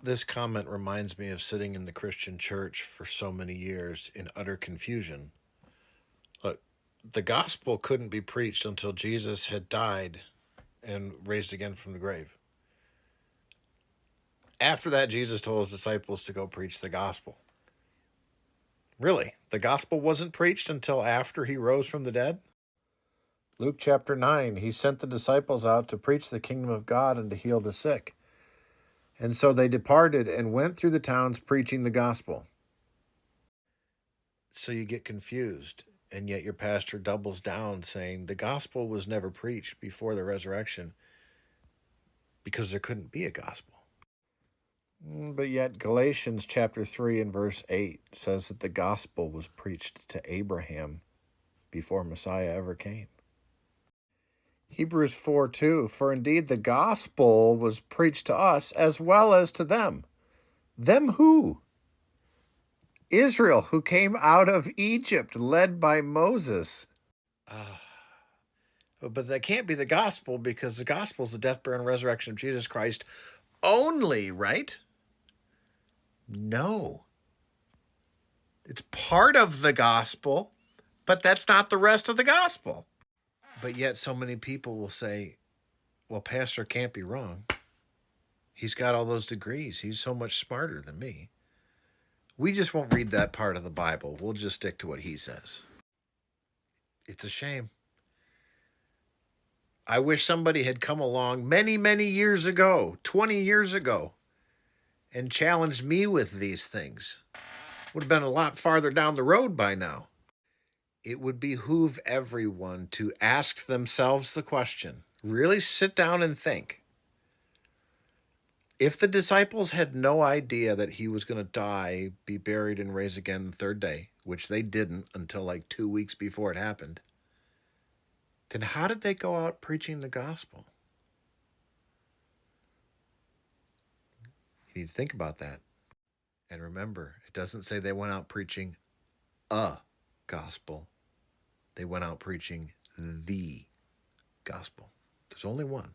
This comment reminds me of sitting in the Christian church for so many years in utter confusion. Look, the gospel couldn't be preached until Jesus had died and raised again from the grave. After that, Jesus told his disciples to go preach the gospel. Really, the gospel wasn't preached until after he rose from the dead? Luke chapter 9, he sent the disciples out to preach the kingdom of God and to heal the sick. And so they departed and went through the towns preaching the gospel. So you get confused, and yet your pastor doubles down saying the gospel was never preached before the resurrection because there couldn't be a gospel. But yet Galatians chapter 3 and verse 8 says that the gospel was preached to Abraham before Messiah ever came. Hebrews 4:2, for indeed the gospel was preached to us as well as to them. Them who? Israel, who came out of Egypt, led by Moses. But that can't be the gospel because the gospel is the death, burial, and resurrection of Jesus Christ only, right? No. It's part of the gospel, but that's not the rest of the gospel. But yet so many people will say, well, Pastor can't be wrong. He's got all those degrees. He's so much smarter than me. We just won't read that part of the Bible. We'll just stick to what he says. It's a shame. I wish somebody had come along many, many years ago, 20 years ago, and challenged me with these things. Would have been a lot farther down the road by now. It would behoove everyone to ask themselves the question, really sit down and think. If the disciples had no idea that he was going to die, be buried, and raise again the third day, which they didn't until like 2 weeks before it happened, then how did they go out preaching the gospel? You need to think about that. And remember, it doesn't say they went out preaching a gospel. They went out preaching the gospel. There's only one.